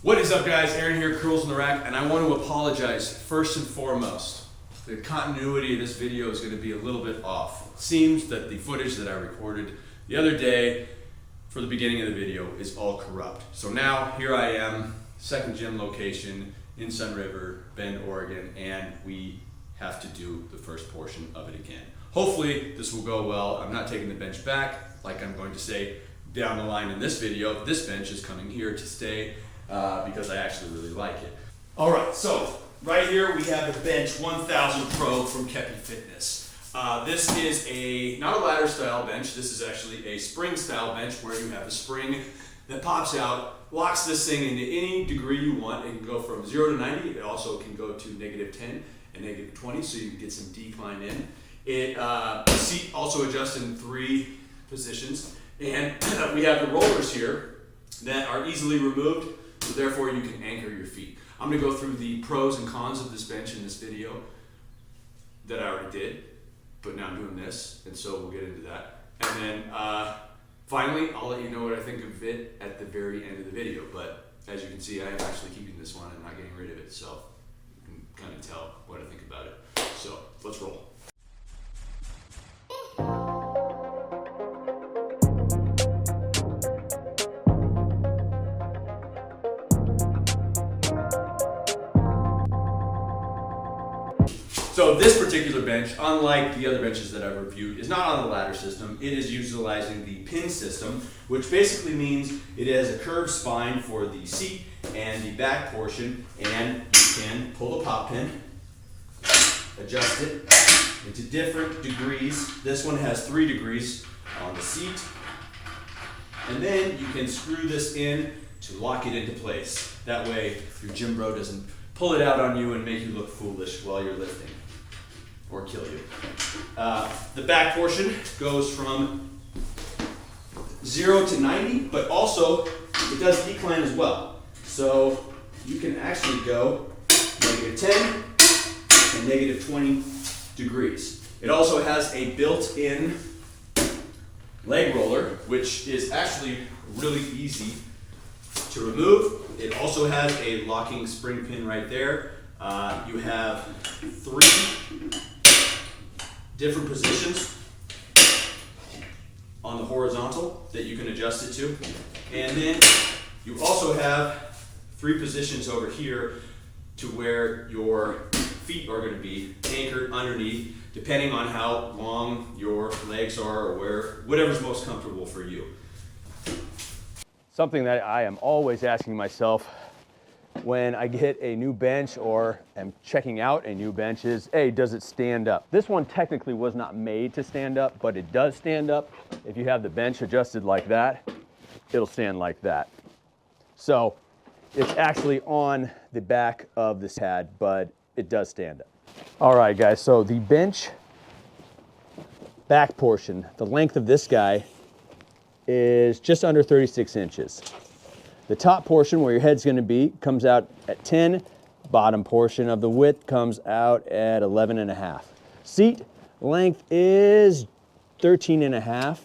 What is up, guys? Aaron here, Curls in the Rack, and I want to apologize first and foremost. The continuity of this video is going to be a little bit off. It seems that the footage that I recorded the other day for the beginning of the video is all corrupt. So now here I am, second gym location in Sun River Bend, Oregon, and we have to do the first portion of it again. Hopefully this will go well. I'm not taking the bench back, like I'm going to say down the line in this video. This bench is coming here to stay because I actually really like it. All right, so right here we have the Bench 1000 Pro from Keppi Fitness. This is not a ladder style bench. This is actually a spring style bench where you have a spring that pops out, locks this thing into any degree you want. It can go from 0 to 90. It also can go to -10 and -20, so you can get some decline in. The seat also adjusts in 3 positions. And we have the rollers here that are easily removed, so therefore you can anchor your feet. I'm gonna go through the pros and cons of this bench in this video that I already did, but now I'm doing this, and so we'll get into that. And then finally, I'll let you know what I think of it at the very end of the video. But as you can see, I am actually keeping this one and not getting rid of it, so you can kind of tell what I think about it. So let's roll. So this particular bench, unlike the other benches that I've reviewed, is not on the ladder system. It is utilizing the pin system, which basically means it has a curved spine for the seat and the back portion, and you can pull the pop pin, adjust it into different degrees. This one has 3 degrees on the seat, and then you can screw this in to lock it into place. That way your gym bro doesn't pull it out on you and make you look foolish while you're lifting, or kill you. The back portion goes from 0 to 90, but also it does decline as well. So you can actually go -10 and -20 degrees. It also has a built-in leg roller, which is actually really easy to remove. It also has a locking spring pin right there. You have 3 different positions on the horizontal that you can adjust it to. And then you also have 3 positions over here to where your feet are going to be anchored underneath, depending on how long your legs are or whatever's most comfortable for you. Something that I am always asking myself when I get a new bench or am checking out a new bench is, hey, does it stand up? This one technically was not made to stand up, but it does stand up. If you have the bench adjusted like that, it'll stand like that. So it's actually on the back of this pad, but it does stand up. All right, guys, so the bench back portion, the length of this guy is just under 36 inches. The top portion where your head's gonna be comes out at 10. Bottom portion of the width comes out at 11.5. Seat length is 13.5.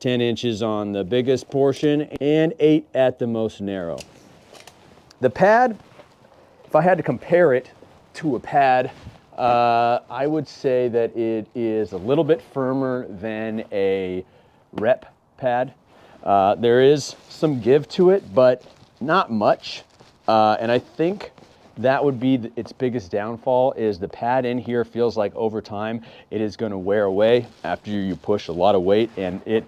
10 inches on the biggest portion and 8 at the most narrow. The pad, if I had to compare it to a pad, I would say that it is a little bit firmer than a rep pad. There is some give to it, but not much. And I think that would be its biggest downfall is the pad in here feels like over time it is going to wear away after you push a lot of weight, and it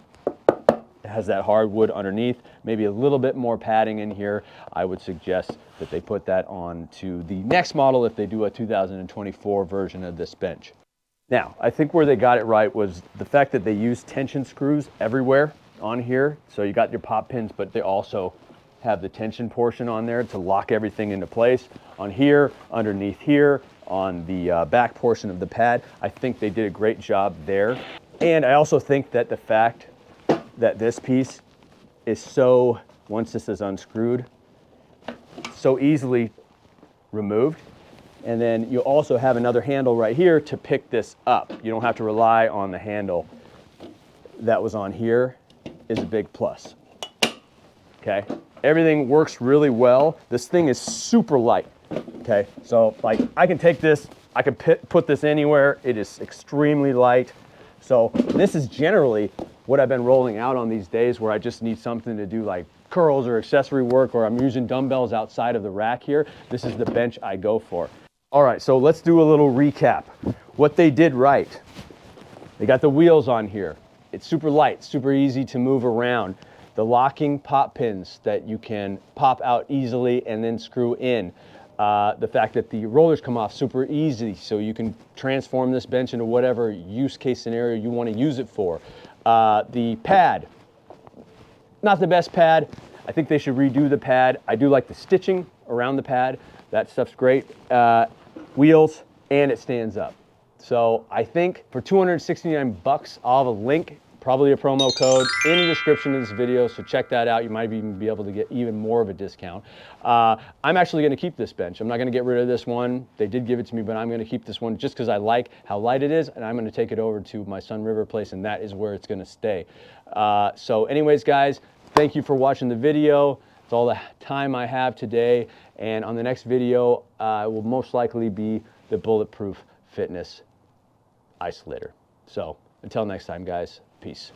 has that hardwood underneath. Maybe a little bit more padding in here. I would suggest that they put that on to the next model if they do a 2024 version of this bench. Now, I think where they got it right was the fact that they use tension screws everywhere on here. So you got your pop pins, but they also have the tension portion on there to lock everything into place. On here, underneath here, on the back portion of the pad, I think they did a great job there. And I also think that the fact that this piece is so, once this is unscrewed, so easily removed. And then you also have another handle right here to pick this up. You don't have to rely on the handle that was on here, is a big plus. Okay, Everything works really well. This thing is super light, okay? So like I can take this, I can put this anywhere. It is extremely light. So this is generally what I've been rolling out on these days where I just need something to do like curls or accessory work, or I'm using dumbbells outside of the rack here. This is the bench I go for. All right, so let's do a little recap. What they did right. They got the wheels on here. It's super light, super easy to move around. The locking pop pins that you can pop out easily and then screw in. The fact that the rollers come off super easy, so you can transform this bench into whatever use case scenario you want to use it for. The pad, not the best pad. I think they should redo the pad. I do like the stitching around the pad. That stuff's great. Wheels, and it stands up. So I think for 269 bucks, I'll have a link, probably a promo code in the description of this video, so check that out. You might even be able to get even more of a discount. I'm actually gonna keep this bench. I'm not gonna get rid of this one. They did give it to me, but I'm gonna keep this one just because I like how light it is, and I'm gonna take it over to my Sun River place, and that is where it's gonna stay. So anyways, guys, thank you for watching the video. It's all the time I have today, and on the next video, will most likely be the Bulletproof Fitness Isolator. So until next time, guys, peace.